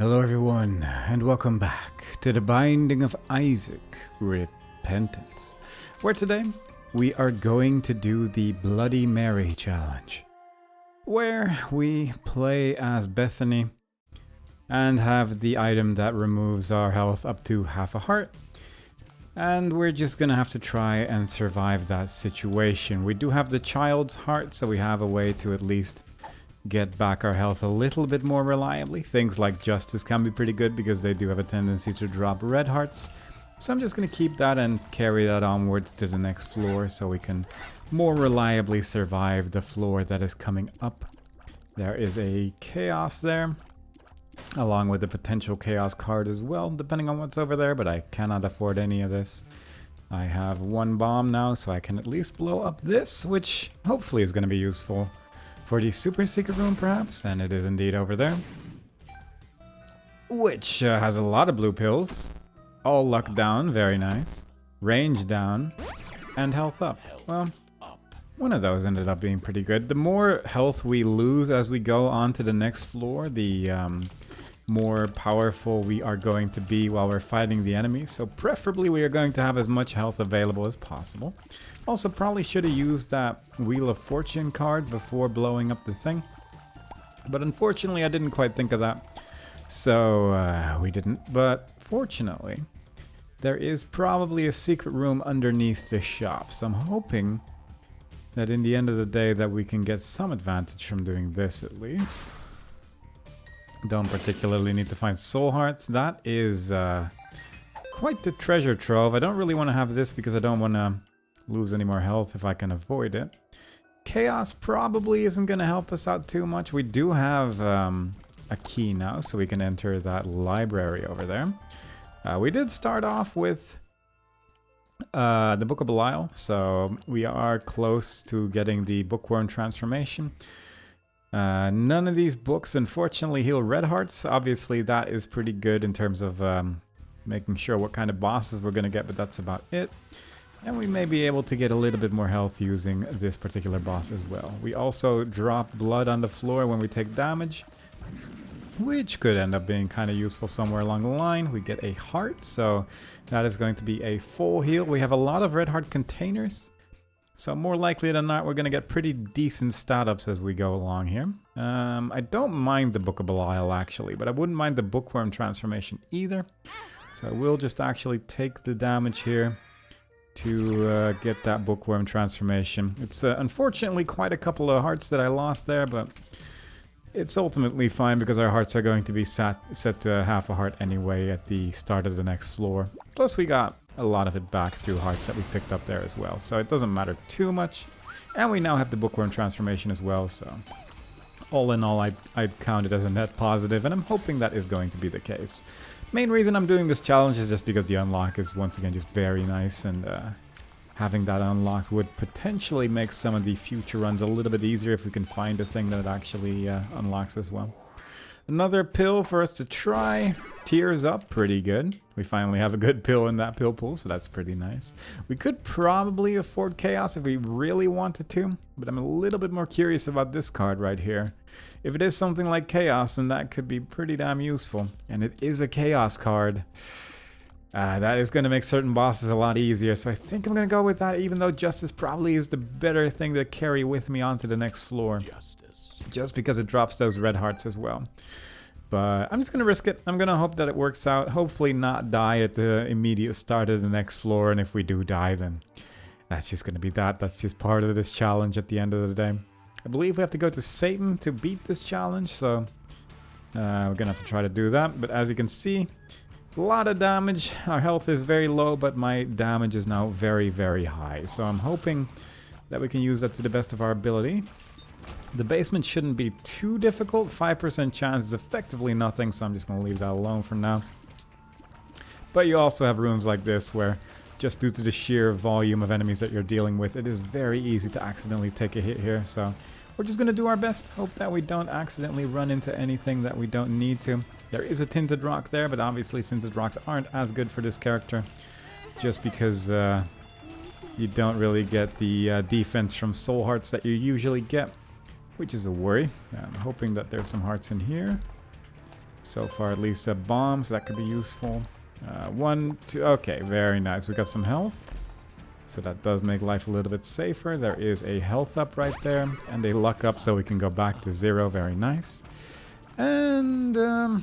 Hello everyone, and welcome back to the Binding of Isaac Repentance, where today we are going to do the Bloody Mary challenge, where we play as Bethany and have the item that removes our health up to half a heart, and we're just gonna have to try and survive that situation. We do have the child's heart, so we have a way to at least get back our health a little bit more reliably. Things like Justice can be pretty good because they do have a tendency to drop red hearts. So I'm just going to keep that and carry that onwards to the next floor so we can more reliably survive the floor that is coming up. There is a Chaos there, along with a potential Chaos card as well, depending on what's over there, but I cannot afford any of this. I have one bomb now, so I can at least blow up this, which hopefully is going to be useful for the super secret room perhaps, and it is indeed over there. Which has a lot of blue pills. All luck down, very nice. Range down, and health up. Well, one of those ended up being pretty good. The more health we lose as we go on to the next floor, the more powerful we are going to be while we're fighting the enemy. So preferably we are going to have as much health available as possible. Also probably should have used that Wheel of Fortune card before blowing up the thing. But unfortunately I didn't quite think of that. So we didn't. But fortunately there is probably a secret room underneath the shop. So I'm hoping that in the end of the day that we can get some advantage from doing this at least. Don't particularly need to find soul hearts. That is quite the treasure trove. I don't really want to have this because I don't want to lose any more health if I can avoid it. Chaos probably isn't going to help us out too much. We do have a key now, so we can enter that library over there. We did start off with the Book of Belial, so we are close to getting the Bookworm transformation. None of these books unfortunately heal red hearts. Obviously that is pretty good in terms of making sure what kind of bosses we're going to get, but that's about it. And we may be able to get a little bit more health using this particular boss as well. We also drop blood on the floor when we take damage, which could end up being kind of useful somewhere along the line. We get a heart, so that is going to be a full heal. We have a lot of red heart containers. So more likely than not, we're going to get pretty decent stat ups as we go along here. I don't mind the Book of Belial actually, but I wouldn't mind the Bookworm transformation either. So we'll just actually take the damage here to get that Bookworm transformation. It's unfortunately quite a couple of hearts that I lost there, but it's ultimately fine because our hearts are going to be set to half a heart anyway at the start of the next floor. Plus we got a lot of it back through hearts that we picked up there as well, so it doesn't matter too much. And we now have the Bookworm transformation as well, so all in all I'd count it as a net positive, and I'm hoping that is going to be the case. Main reason I'm doing this challenge is just because the unlock is once again just very nice, and having that unlocked would potentially make some of the future runs a little bit easier if we can find a thing that it actually unlocks as well. Another pill for us to try. Tears up, pretty good. We finally have a good pill in that pill pool, so that's pretty nice. We could probably afford Chaos if we really wanted to, but I'm a little bit more curious about this card right here. If it is something like Chaos, then that could be pretty damn useful. And it is a Chaos card. That is going to make certain bosses a lot easier, so I think I'm going to go with that, even though Justice probably is the better thing to carry with me onto the next floor. Just because it drops those red hearts as well. But I'm just going to risk it. I'm going to hope that it works out. Hopefully not die at the immediate start of the next floor, and if we do die, then that's just going to be that. That's just part of this challenge at the end of the day. I believe we have to go to Satan to beat this challenge, so we're going to have to try to do that. But as you can see, a lot of damage. Our health is very low, but my damage is now very, very high. So I'm hoping that we can use that to the best of our ability. The basement shouldn't be too difficult. 5% chance is effectively nothing, so I'm just going to leave that alone for now. But you also have rooms like this where, just due to the sheer volume of enemies that you're dealing with, it is very easy to accidentally take a hit here. So we're just going to do our best. Hope that we don't accidentally run into anything that we don't need to. There is a Tinted Rock there, but obviously Tinted Rocks aren't as good for this character. Just because you don't really get the defense from Soul Hearts that you usually get, which is a worry. I'm hoping that there's some hearts in here. So far, at least a bomb, so that could be useful. 1, 2, okay, very nice. We got some health. So that does make life a little bit safer. There is a health up right there, and a luck up so we can go back to 0. Very nice. And I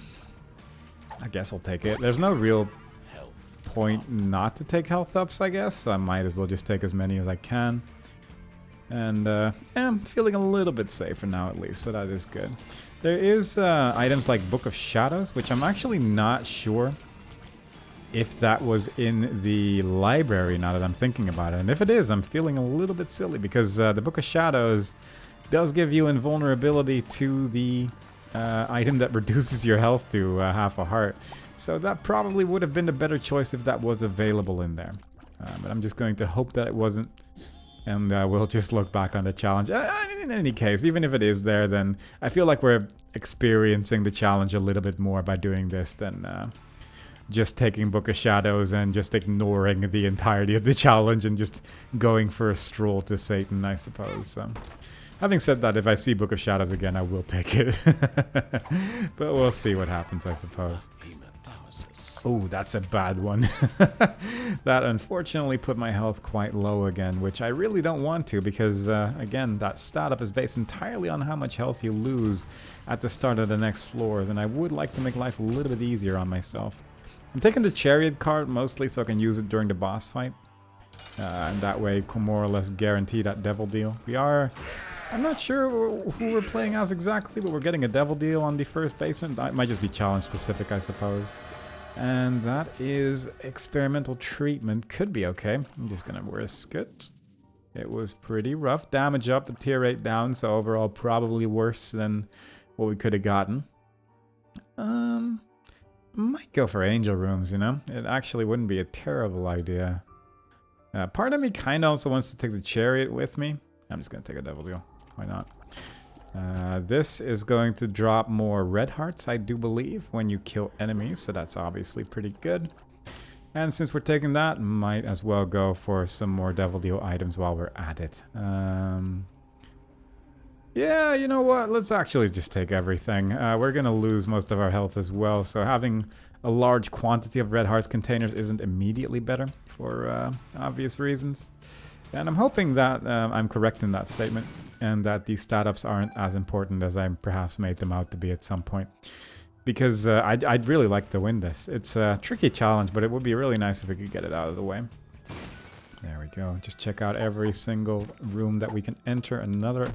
guess I'll take it. There's no real point not to take health ups, I guess. So I might as well just take as many as I can. And yeah, I'm feeling a little bit safer now at least, so that is good. There is items like Book of Shadows, which I'm actually not sure if that was in the library now that I'm thinking about it. And if it is, I'm feeling a little bit silly because the Book of Shadows does give you invulnerability to the item that reduces your health to half a heart. So that probably would have been a better choice if that was available in there. But I'm just going to hope that it wasn't. And we'll just look back on the challenge. In any case, even if it is there, then I feel like we're experiencing the challenge a little bit more by doing this than just taking Book of Shadows and just ignoring the entirety of the challenge and just going for a stroll to Satan, I suppose. So, having said that, if I see Book of Shadows again, I will take it. But we'll see what happens, I suppose. Oh, that's a bad one. That unfortunately put my health quite low again, which I really don't want to because, again, that stat up is based entirely on how much health you lose at the start of the next floors, and I would like to make life a little bit easier on myself. I'm taking the Chariot card mostly so I can use it during the boss fight, and that way more or less guarantee that devil deal. I'm not sure who we're playing as exactly, but we're getting a devil deal on the first basement. That might just be challenge specific, I suppose. And that is experimental treatment. Could be okay. I'm just gonna risk it. It was pretty rough. Damage up, the tier 8 down, so overall probably worse than what we could have gotten. Might go for angel rooms, you know? It actually wouldn't be a terrible idea. Part of me kind of also wants to take the chariot with me. I'm just gonna take a devil deal. Why not? This is going to drop more red hearts, I do believe, when you kill enemies, so that's obviously pretty good. And since we're taking that, might as well go for some more devil deal items while we're at it. Yeah, you know what? Let's actually just take everything. We're gonna lose most of our health as well, so having a large quantity of red hearts containers isn't immediately better for obvious reasons. And I'm hoping that I'm correct in that statement, and that these stat ups aren't as important as I perhaps made them out to be at some point. Because I'd really like to win this. It's a tricky challenge, but it would be really nice if we could get it out of the way. There we go. Just check out every single room that we can enter. Another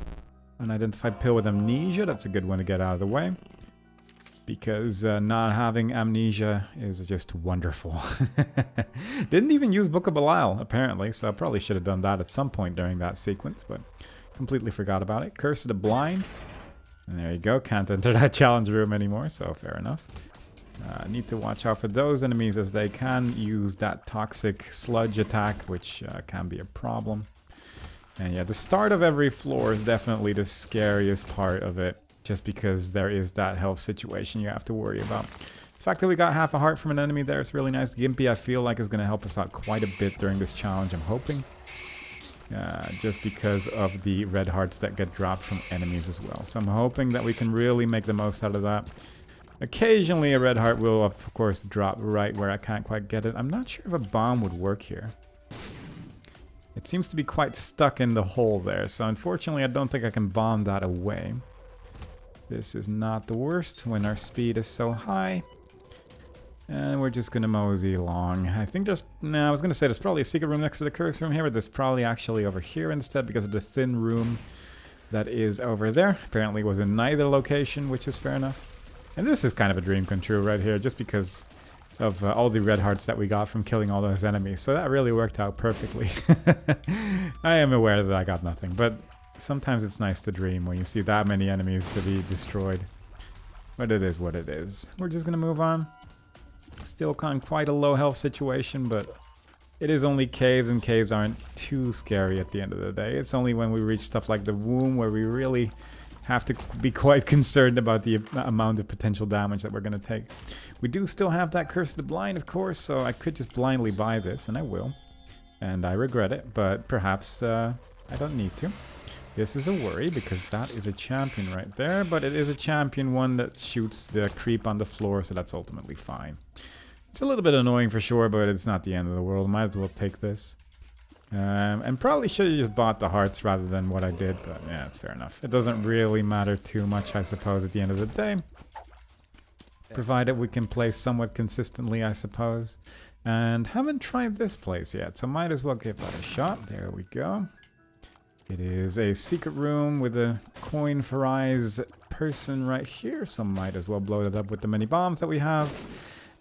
unidentified pill with amnesia. That's a good one to get out of the way. Because not having amnesia is just wonderful. Didn't even use Book of Belial, apparently, so I probably should have done that at some point during that sequence, but completely forgot about it. Curse of the Blind. And there you go, can't enter that challenge room anymore, so fair enough. Need to watch out for those enemies as they can use that toxic sludge attack, which can be a problem. And yeah, the start of every floor is definitely the scariest part of it. Just because there is that health situation you have to worry about. The fact that we got half a heart from an enemy there is really nice. Gimpy, I feel like, is going to help us out quite a bit during this challenge, I'm hoping. Just because of the red hearts that get dropped from enemies as well. So I'm hoping that we can really make the most out of that. Occasionally a red heart will, of course, drop right where I can't quite get it. I'm not sure if a bomb would work here. It seems to be quite stuck in the hole there. So unfortunately, I don't think I can bomb that away. This is not the worst when our speed is so high. And we're just gonna mosey along. I think there's... No, I was gonna say there's probably a secret room next to the curse room here, but there's probably actually over here instead because of the thin room that is over there. Apparently it was in neither location, which is fair enough. And this is kind of a dream come true right here, just because of all the red hearts that we got from killing all those enemies. So that really worked out perfectly. I am aware that I got nothing, but... Sometimes it's nice to dream when you see that many enemies to be destroyed. But it is what it is. We're just gonna move on. Still on quite a low health situation, but it is only caves, and caves aren't too scary at the end of the day. It's only when we reach stuff like the womb where we really have to be quite concerned about the amount of potential damage that we're gonna take. We do still have that Curse of the Blind, of course, so I could just blindly buy this, and I will. And I regret it, but perhaps I don't need to. This is a worry because that is a champion right there, but it is a champion one that shoots the creep on the floor, so that's ultimately fine. It's a little bit annoying for sure, but it's not the end of the world. Might as well take this. And probably should have just bought the hearts rather than what I did, but yeah, it's fair enough. It doesn't really matter too much, I suppose, at the end of the day. Provided we can play somewhat consistently, I suppose. And haven't tried this place yet, so might as well give that a shot. There we go. It is a secret room with a coin for eyes person right here, so might as well blow it up with the mini bombs that we have.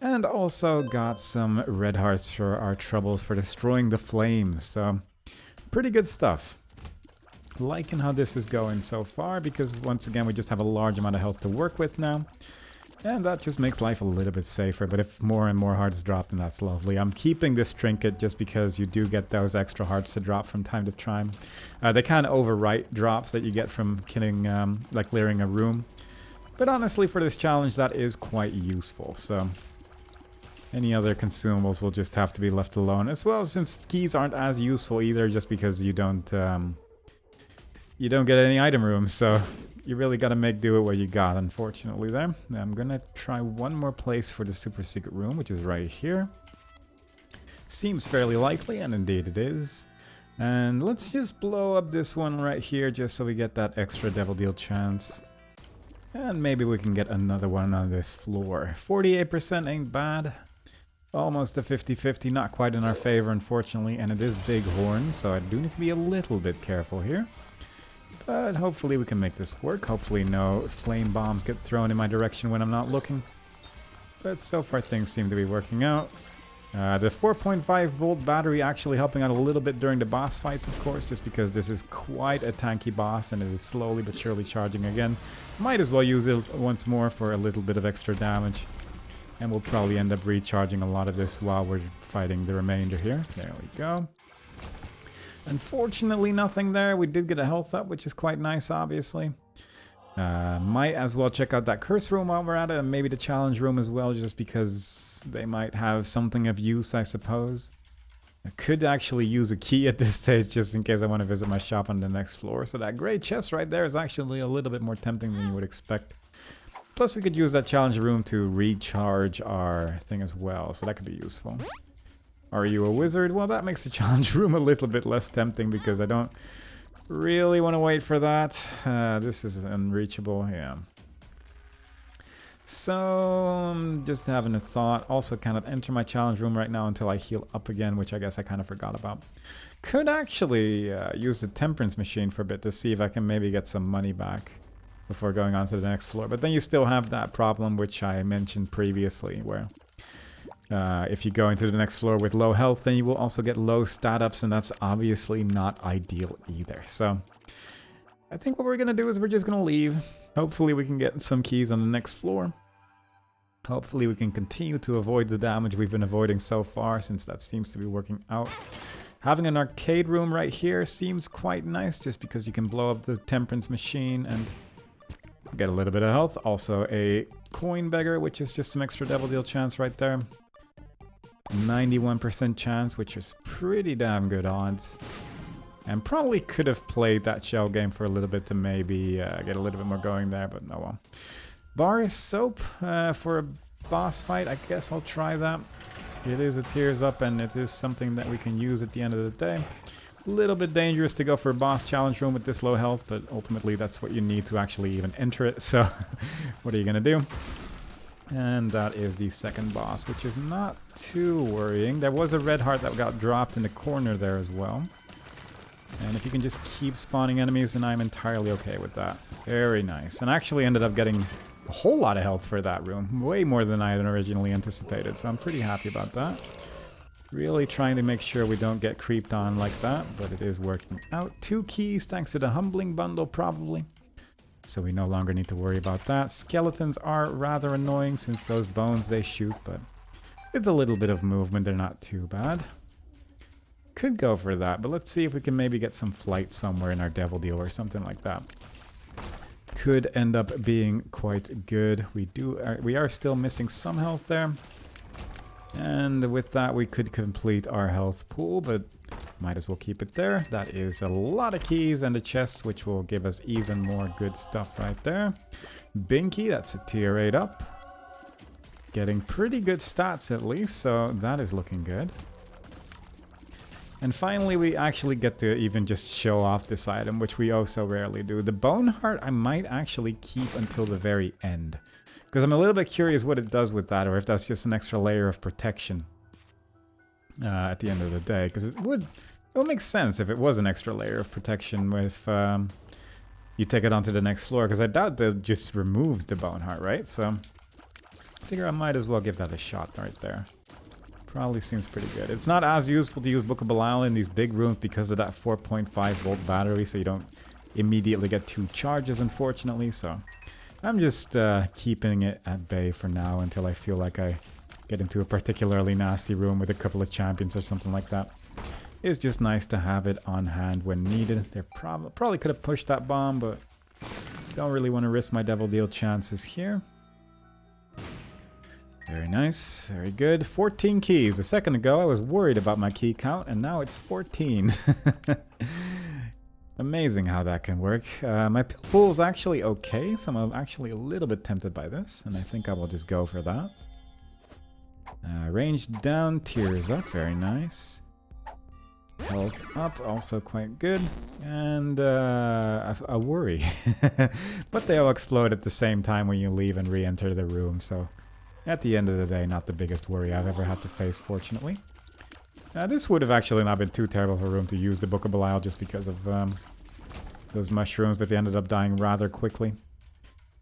And also got some red hearts for our troubles for destroying the flames, so pretty good stuff. Liking how this is going so far, because once again we just have a large amount of health to work with now. And that just makes life a little bit safer, but if more and more hearts drop, then that's lovely. I'm keeping this trinket just because you do get those extra hearts to drop from time to time. They can overwrite drops that you get from killing, like clearing a room. But honestly, for this challenge, that is quite useful, so any other consumables will just have to be left alone. As well, since keys aren't as useful either, just because you don't get any item rooms, so you really gotta make do with what you got, unfortunately, there. I'm gonna try one more place for the super secret room, which is right here. Seems fairly likely, and indeed it is. And let's just blow up this one right here, just so we get that extra devil deal chance. And maybe we can get another one on this floor. 48% ain't bad. Almost a 50-50, not quite in our favor, unfortunately, and it is big horn, so I do need to be a little bit careful here. But hopefully we can make this work. Hopefully no flame bombs get thrown in my direction when I'm not looking. But so far things seem to be working out. The 4.5 volt battery actually helping out a little bit during the boss fights, of course, just because this is quite a tanky boss and it is slowly but surely charging again. Might as well use it once more for a little bit of extra damage. And we'll probably end up recharging a lot of this while we're fighting the remainder here. There we go. Unfortunately, nothing there. We did get a health up, which is quite nice, obviously. Might as well check out that curse room while we're at it, and maybe the challenge room as well, just because they might have something of use, I suppose. I could actually use a key at this stage, just in case I want to visit my shop on the next floor. So that gray chest right there is actually a little bit more tempting than you would expect. Plus, we could use that challenge room to recharge our thing as well, so that could be useful. Are you a wizard? Well, that makes the challenge room a little bit less tempting because I don't really want to wait for that. This is unreachable, yeah. So, I'm just having a thought. Also, kind of enter my challenge room right now until I heal up again, which I guess I kind of forgot about. Could actually use the temperance machine for a bit to see if I can maybe get some money back before going on to the next floor. But then you still have that problem which I mentioned previously, where if you go into the next floor with low health, then you will also get low stat ups, and that's obviously not ideal either. So I think what we're going to do is we're just going to leave. Hopefully we can get some keys on the next floor. Hopefully we can continue to avoid the damage we've been avoiding so far, since that seems to be working out. Having an arcade room right here seems quite nice, just because you can blow up the temperance machine and get a little bit of health. Also a coin beggar, which is just some extra devil deal chance right there. 91% chance, which is pretty damn good odds. And probably could have played that shell game for a little bit to maybe get a little bit more going there, but no well. Bar soap for a boss fight, I guess I'll try that. It is a tears up and it is something that we can use at the end of the day. A little bit dangerous to go for a boss challenge room with this low health, but ultimately that's what you need to actually even enter it, so what are you gonna do? And that is the second boss, which is not too worrying. There was a red heart that got dropped in the corner there as well. And if you can just keep spawning enemies, then I'm entirely okay with that. Very nice. And I actually ended up getting a whole lot of health for that room. Way more than I had originally anticipated, so I'm pretty happy about that. Really trying to make sure we don't get creeped on like that, but it is working out. 2 keys thanks to the humbling bundle, probably. So we no longer need to worry about that. Skeletons are rather annoying since those bones they shoot, but with a little bit of movement, they're not too bad. Could go for that, but let's see if we can maybe get some flight somewhere in our devil deal or something like that. Could end up being quite good. We are still missing some health there. And with that, we could complete our health pool, but Might as well keep it there. That is a lot of keys and a chest, which will give us even more good stuff right there. Binky, that's a tier 8 up. Getting pretty good stats at least, so that is looking good. And finally, we actually get to even just show off this item, which we oh so rarely do. The Bone Heart I might actually keep until the very end, because I'm a little bit curious what it does with that, or if that's just an extra layer of protection at the end of the day. Because it would make sense if it was an extra layer of protection with you take it onto the next floor, because I doubt that it just removes the Bone Heart, right? So I figure I might as well give that a shot right there. Probably seems pretty good. It's not as useful to use Book of Belial in these big rooms because of that 4.5 volt battery, so you don't immediately get 2 charges, unfortunately. So I'm just keeping it at bay for now until I feel like I get into a particularly nasty room with a couple of champions or something like that. It's just nice to have it on hand when needed. They probably could have pushed that bomb, but don't really want to risk my Devil Deal chances here. Very nice, very good. 14 keys. A second ago I was worried about my key count, and now it's 14. Amazing how that can work. My pill pool's actually okay, so I'm actually a little bit tempted by this, and I think I will just go for that. Range down, tears up, very nice. Health up, also quite good. And a worry. But they all explode at the same time when you leave and re-enter the room, so at the end of the day, not the biggest worry I've ever had to face, fortunately. This would have actually not been too terrible of a room to use the Book of Belial just because of those mushrooms, but they ended up dying rather quickly.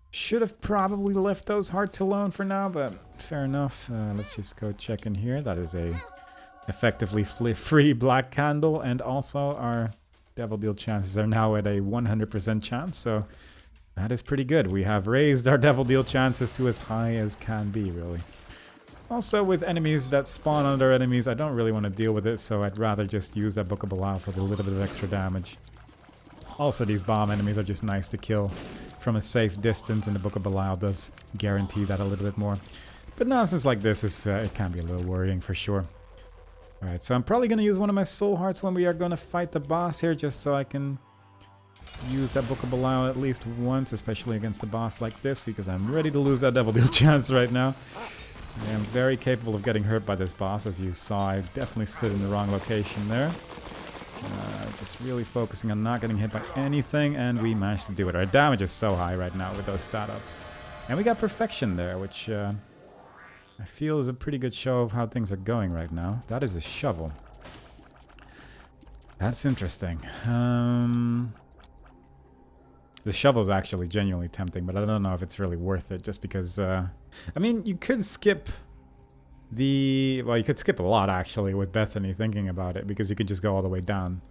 Should have probably left those hearts alone for now, but fair enough. Let's just go check in here. That is a effectively free black candle, and also our Devil Deal chances are now at a 100% chance, so that is pretty good. We have raised our Devil Deal chances to as high as can be, really. Also, with enemies that spawn under enemies, I don't really want to deal with it, so I'd rather just use that Book of Belial for the little bit of extra damage. Also, these bomb enemies are just nice to kill from a safe distance, and the Book of Belial does guarantee that a little bit more. But nonsense like this, it can be a little worrying for sure. Alright, so I'm probably going to use one of my soul hearts when we are going to fight the boss here, just so I can use that Book of Belial at least once, especially against a boss like this, because I'm ready to lose that Devil Deal chance right now. I am very capable of getting hurt by this boss. As you saw, I definitely stood in the wrong location there. Just really focusing on not getting hit by anything, and we managed to do it. Our damage is so high right now with those stat ups. And we got perfection there, which I feel is a pretty good show of how things are going right now. That is a shovel. That's interesting. The shovel's actually genuinely tempting, but I don't know if it's really worth it, just because, I mean, you could skip the... Well, you could skip a lot, actually, with Bethany, thinking about it, because you could just go all the way down.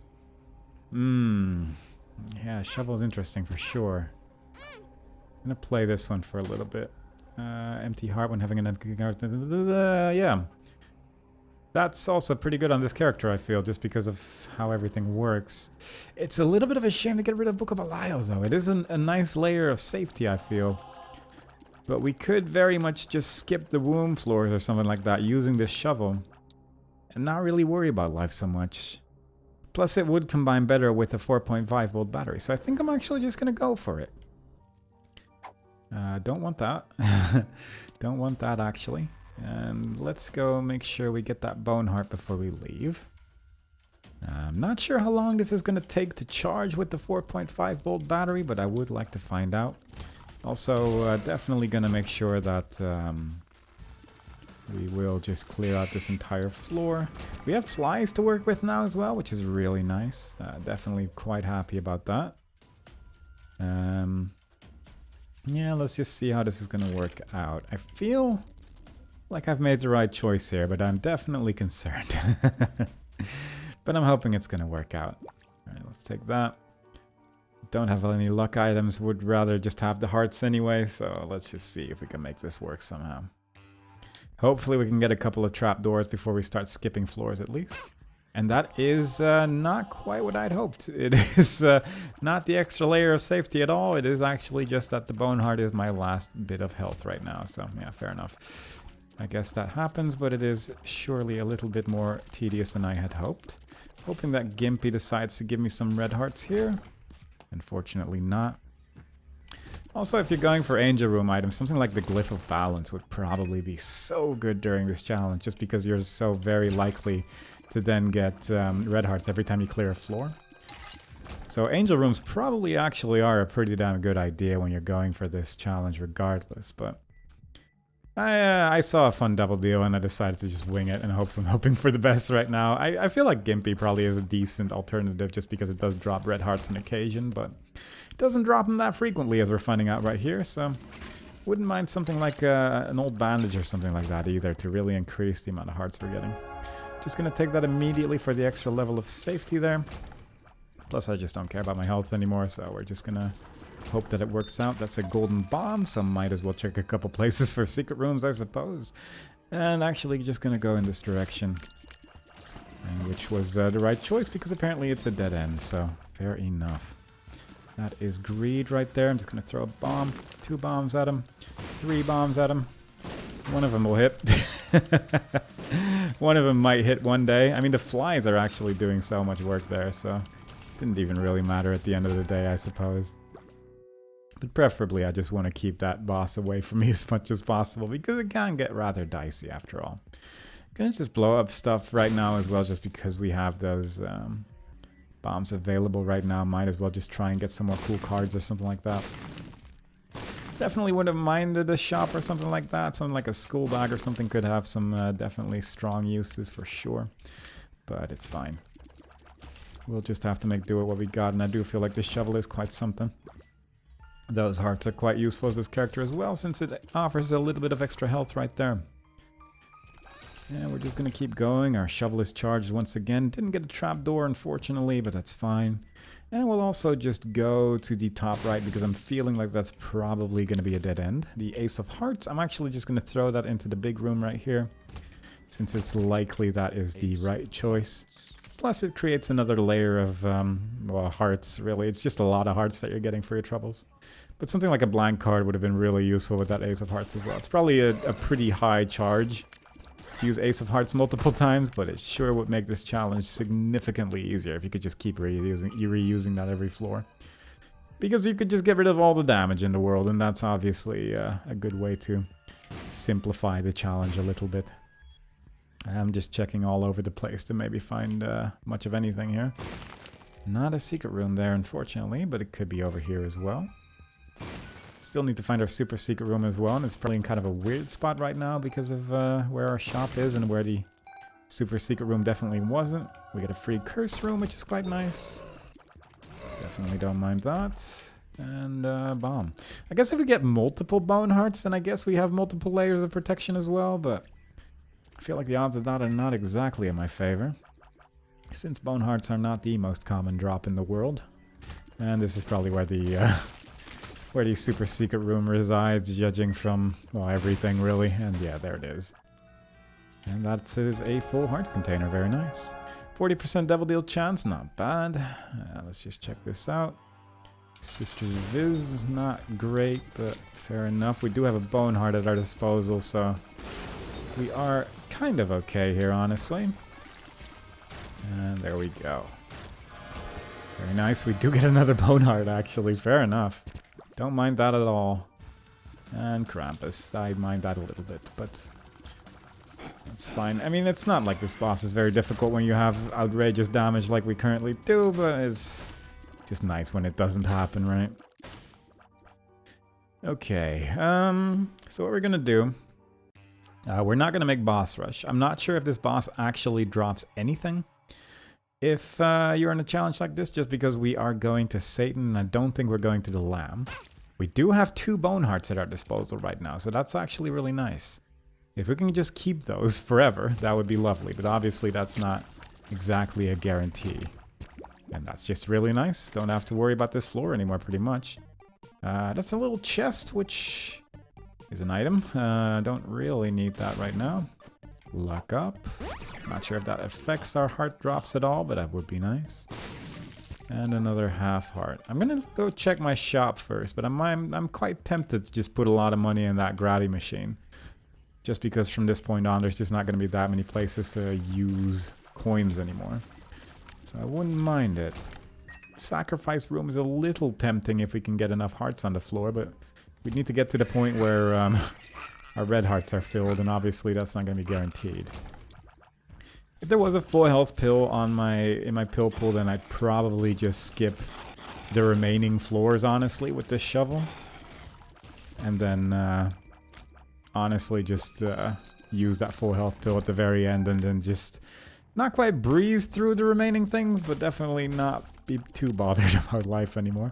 Yeah, shovel's interesting for sure. I'm gonna play this one for a little bit. Empty heart when having an empty heart. Yeah. That's also pretty good on this character, I feel, just because of how everything works. It's a little bit of a shame to get rid of Book of Belial, though. It is a nice layer of safety, I feel. But we could very much just skip the womb floors or something like that using this shovel and not really worry about life so much. Plus, it would combine better with a 4.5 volt battery, so I think I'm actually just going to go for it. Don't want that. Don't want that, actually. And let's go make sure we get that Bone Heart before we leave. I'm not sure how long this is going to take to charge with the 4.5 volt battery, but I would like to find out. Also, definitely going to make sure that we will just clear out this entire floor. We have flies to work with now as well, which is really nice. Definitely quite happy about that. Yeah, let's just see how this is going to work out. I feel like I've made the right choice here, but I'm definitely concerned. But I'm hoping it's going to work out. Alright, let's take that. Don't have any luck items, would rather just have the hearts anyway, so let's just see if we can make this work somehow. Hopefully we can get a couple of trapdoors before we start skipping floors at least. And that is not quite what I'd hoped. It is not the extra layer of safety at all. It is actually just that the Bone Heart is my last bit of health right now, so yeah, fair enough. I guess that happens, but it is surely a little bit more tedious than I had hoped. Hoping that Gimpy decides to give me some red hearts here. Unfortunately not. Also, if you're going for Angel Room items, something like the Glyph of Balance would probably be so good during this challenge, just because you're so very likely to then get red hearts every time you clear a floor. So Angel Rooms probably actually are a pretty damn good idea when you're going for this challenge regardless, but I saw a fun double deal and I decided to just wing it and hoping for the best right now. I feel like Gimpy probably is a decent alternative just because it does drop red hearts on occasion, but it doesn't drop them that frequently as we're finding out right here, so wouldn't mind something like an old bandage or something like that either to really increase the amount of hearts we're getting. Just gonna take that immediately for the extra level of safety there. Plus I just don't care about my health anymore, so we're just gonna hope that it works out. That's a golden bomb, so might as well check a couple places for secret rooms, I suppose. And actually just gonna go in this direction. And which was the right choice, because apparently it's a dead end, so fair enough. That is greed right there. I'm just gonna throw a bomb. 2 bombs at him. 3 bombs at him. One of them will hit. One of them might hit one day. I mean, the flies are actually doing so much work there, so didn't even really matter at the end of the day, I suppose. But preferably, I just want to keep that boss away from me as much as possible, because it can get rather dicey after all. Gonna just blow up stuff right now as well, just because we have those bombs available right now. Might as well just try and get some more cool cards or something like that. Definitely wouldn't have minded a shop or something like that. Something like a school bag or something could have some definitely strong uses for sure. But it's fine. We'll just have to make do with what we got, and I do feel like this shovel is quite something. Those hearts are quite useful as this character as well, since it offers a little bit of extra health right there. And we're just going to keep going. Our shovel is charged once again. Didn't get a trapdoor, unfortunately, but that's fine. And we'll also just go to the top right, because I'm feeling like that's probably going to be a dead end. The Ace of Hearts, I'm actually just going to throw that into the big room right here, since it's likely that is the right choice. Plus, it creates another layer of, well, hearts, really. It's just a lot of hearts that you're getting for your troubles. But something like a blank card would have been really useful with that Ace of Hearts as well. It's probably a pretty high charge to use Ace of Hearts multiple times, but it sure would make this challenge significantly easier if you could just keep reusing that every floor. Because you could just get rid of all the damage in the world, and that's obviously a good way to simplify the challenge a little bit. I'm just checking all over the place to maybe find much of anything here. Not a secret room there, unfortunately, but it could be over here as well. Still need to find our super secret room as well, and it's probably in kind of a weird spot right now because of where our shop is and where the super secret room definitely wasn't. We get a free curse room, which is quite nice. Definitely don't mind that. And bomb. I guess if we get multiple bone hearts, then I guess we have multiple layers of protection as well, but I feel like the odds of that are not exactly in my favor, since bone hearts are not the most common drop in the world. And this is probably where the super secret room resides, judging from, well, everything really. And yeah, there it is. And that is a full heart container, very nice. 40% double deal chance, not bad. Let's just check this out. Sister Viz, not great, but fair enough. We do have a bone heart at our disposal, so we are kind of okay here, honestly. And there we go. Very nice. We do get another bone heart, actually. Fair enough. Don't mind that at all. And Krampus. I mind that a little bit, but that's fine. I mean, it's not like this boss is very difficult when you have outrageous damage like we currently do, but it's just nice when it doesn't happen, right? Okay, so what we're gonna do, we're not gonna make boss rush. I'm not sure if this boss actually drops anything if you're in a challenge like this, just because we are going to Satan, and I don't think we're going to the Lamb. We do have 2 bone hearts at our disposal right now, so that's actually really nice. If we can just keep those forever, that would be lovely, but obviously that's not exactly a guarantee. And that's just really nice. Don't have to worry about this floor anymore, pretty much. That's a little chest, which is an item. Don't really need that right now. Luck up. Not sure if that affects our heart drops at all, but that would be nice. And another half heart. I'm gonna go check my shop first, but I'm quite tempted to just put a lot of money in that Grady machine. Just because from this point on, there's just not gonna be that many places to use coins anymore. So I wouldn't mind it. Sacrifice room is a little tempting if we can get enough hearts on the floor, but we need to get to the point where our red hearts are filled, and obviously that's not going to be guaranteed. If there was a full health pill on in my pill pool, then I'd probably just skip the remaining floors, honestly, with this shovel. And then, honestly, just use that full health pill at the very end, and then just not quite breeze through the remaining things, but definitely not be too bothered about life anymore.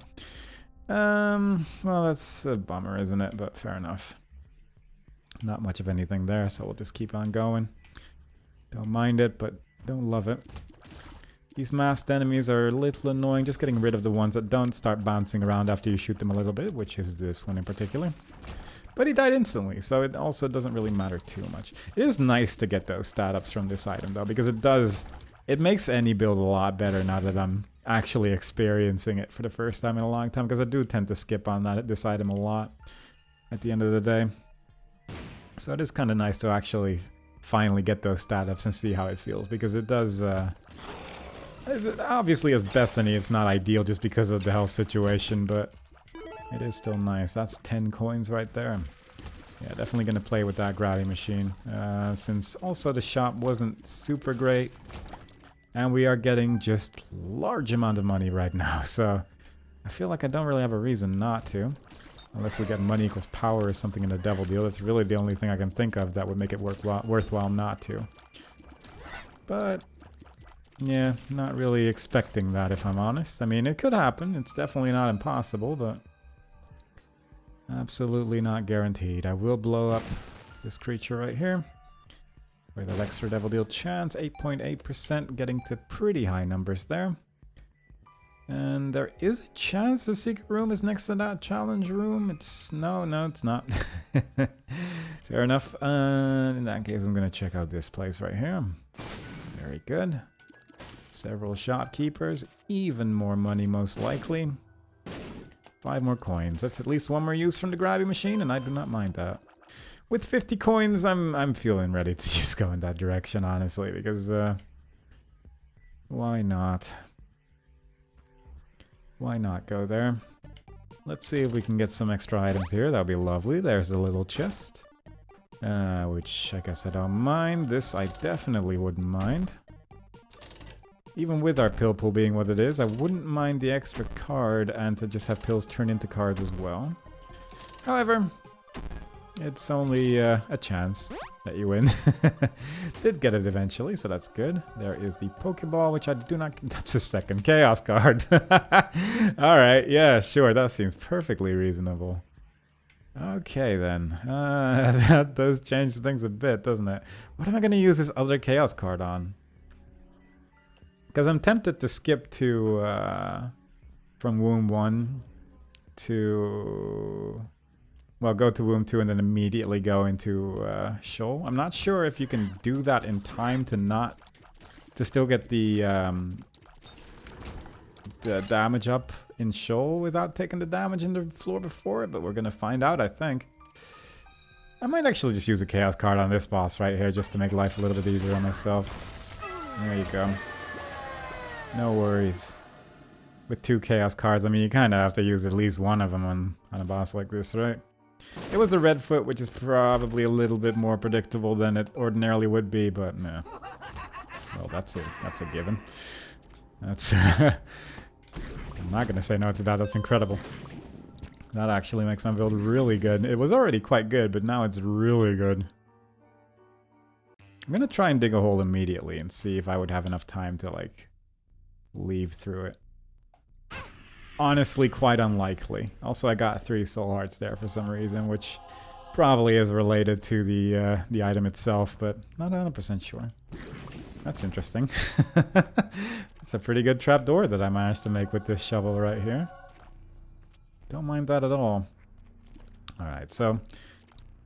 Well, that's a bummer, isn't it? But fair enough. Not much of anything there, so we'll just keep on going. Don't mind it, but don't love it. These masked enemies are a little annoying. Just getting rid of the ones that don't start bouncing around after you shoot them a little bit, which is this one in particular. But he died instantly, so it also doesn't really matter too much. It is nice to get those stat ups from this item, though, because it makes any build a lot better now that I'm actually experiencing it for the first time in a long time, because I do tend to skip on this item a lot at the end of the day. So it is kind of nice to actually finally get those stat ups and see how it feels, because it does obviously as Bethany it's not ideal just because of the health situation, but it is still nice. That's 10 coins right there. Yeah, definitely gonna play with that gravity machine, since also the shop wasn't super great and we are getting just large amount of money right now, so I feel like I don't really have a reason not to. Unless we get money equals power or something in the devil deal. That's really the only thing I can think of that would make it worthwhile not to. But, yeah, not really expecting that if I'm honest. I mean, it could happen. It's definitely not impossible, but absolutely not guaranteed. I will blow up this creature right here. With that extra devil deal chance, 8.8%, getting to pretty high numbers there. And there is a chance the secret room is next to that challenge room. No, it's not. Fair enough. In that case, I'm going to check out this place right here. Very good. Several shopkeepers. Even more money, most likely. 5 more coins. That's at least one more use from the gravity machine, and I do not mind that. With 50 coins, I'm feeling ready to just go in that direction, honestly, because why not? Why not go there? Let's see if we can get some extra items here. That would be lovely. There's a little chest. Which I guess I don't mind. This I definitely wouldn't mind. Even with our pill pool being what it is, I wouldn't mind the extra card and to just have pills turn into cards as well. However, it's only a chance that you win. Did get it eventually, so that's good. There is the Pokeball, which I do not... That's a second Chaos card. Alright, yeah, sure. That seems perfectly reasonable. Okay, then. That does change things a bit, doesn't it? What am I going to use this other Chaos card on? Because I'm tempted to skip to... from Womb 1 to... Well, go to Womb 2 and then immediately go into Shoal. I'm not sure if you can do that in time to still get the damage up in Shoal without taking the damage in the floor before it, but we're gonna find out, I think. I might actually just use a Chaos card on this boss right here just to make life a little bit easier on myself. There you go. No worries. With 2 Chaos cards, I mean, you kind of have to use at least one of them on a boss like this, right? It was the Redfoot, which is probably a little bit more predictable than it ordinarily would be, but no. Well, that's a given. That's... I'm not going to say no to that. That's incredible. That actually makes my build really good. It was already quite good, but now it's really good. I'm going to try and dig a hole immediately and see if I would have enough time to, like, leave through it. Honestly, quite unlikely. Also, I got 3 soul hearts there for some reason, which probably is related to the item itself, but not 100% sure. That's interesting. It's a pretty good trapdoor that I managed to make with this shovel right here. Don't mind that at all. Alright, so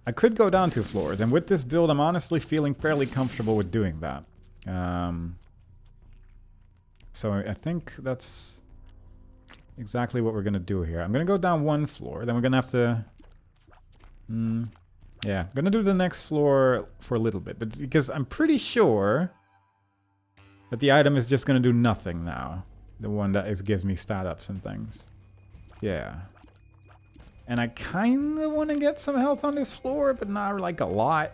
I could go down 2 floors, and with this build, I'm honestly feeling fairly comfortable with doing that. So I think that's exactly what we're gonna do here. I'm gonna go down 1 floor, then we're gonna have to... yeah, I'm gonna do the next floor for a little bit, but because I'm pretty sure But the item is just going to do nothing now. The one that gives me stat ups and things. Yeah. And I kind of want to get some health on this floor, but not like a lot.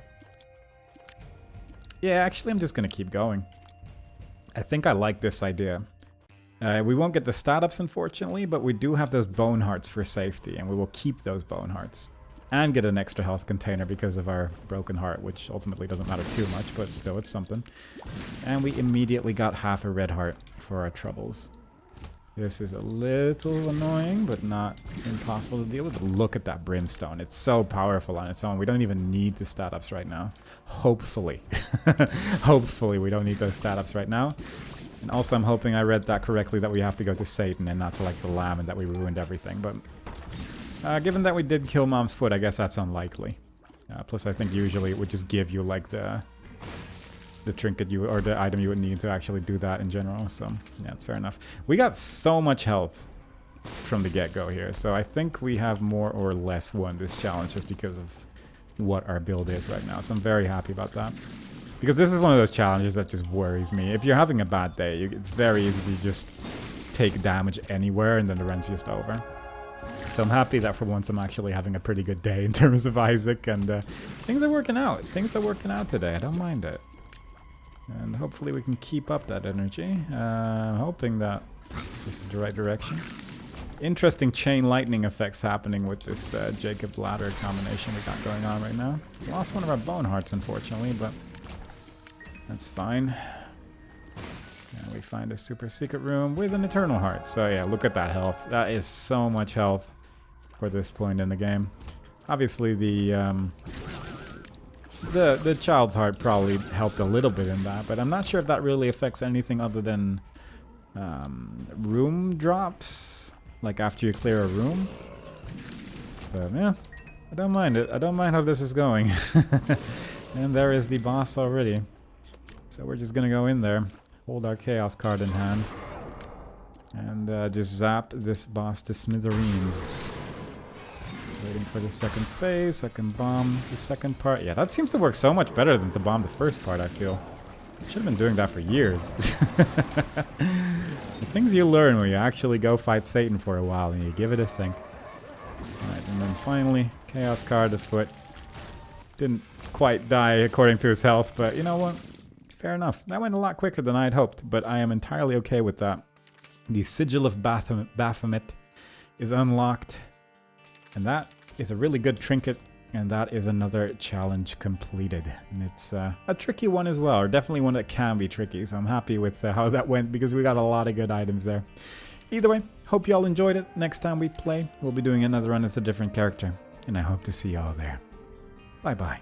Yeah, actually, I'm just going to keep going. I think I like this idea. We won't get the stat ups, unfortunately, but we do have those bone hearts for safety, and we will keep those bone hearts. And get an extra health container because of our broken heart, which ultimately doesn't matter too much, but still, it's something. And we immediately got half a red heart for our troubles. This is a little annoying, but not impossible to deal with. But look at that brimstone. It's so powerful on its own. We don't even need the stat ups right now. Hopefully. Hopefully we don't need those stat ups right now. And also I'm hoping I read that correctly, that we have to go to Satan and not to like the lamb, and that we ruined everything. But given that we did kill Mom's foot, I guess that's unlikely. Plus I think usually it would just give you like the trinket you, or the item you would need to actually do that in general. So yeah, it's fair enough. We got so much health from the get-go here, so I think we have more or less won this challenge just because of what our build is right now. So I'm very happy about that, because this is one of those challenges that just worries me. If you're having a bad day, it's very easy to just take damage anywhere and then the run's just over. So I'm happy that for once I'm actually having a pretty good day in terms of Isaac, and things are working out. Things are working out today. I don't mind it. And hopefully we can keep up that energy. I'm hoping that this is the right direction. Interesting chain lightning effects happening with this Jacob ladder combination we got going on right now. Lost one of our bone hearts, unfortunately, but that's fine. And we find a super secret room with an eternal heart. So yeah, look at that health. That is so much health for this point in the game. Obviously the child's heart probably helped a little bit in that, but I'm not sure if that really affects anything other than room drops, like after you clear a room. But yeah, I don't mind it. I don't mind how this is going. And there is the boss already. So we're just gonna go in there, hold our chaos card in hand, and just zap this boss to smithereens. Waiting for the second phase so I can bomb the second part. Yeah, that seems to work so much better than to bomb the first part, I feel. Should have been doing that for years. The things you learn when you actually go fight Satan for a while and you give it a think. Alright, and then finally, Chaos Card the foot. Didn't quite die according to his health, but you know what? Fair enough. That went a lot quicker than I had hoped, but I am entirely okay with that. The Sigil of Baphomet is unlocked. And that is a really good trinket, and that is another challenge completed. And it's a tricky one as well, or definitely one that can be tricky, so I'm happy with how that went, because we got a lot of good items there. Either way, hope you all enjoyed it. Next time we play, we'll be doing another run as a different character, and I hope to see you all there. Bye-bye.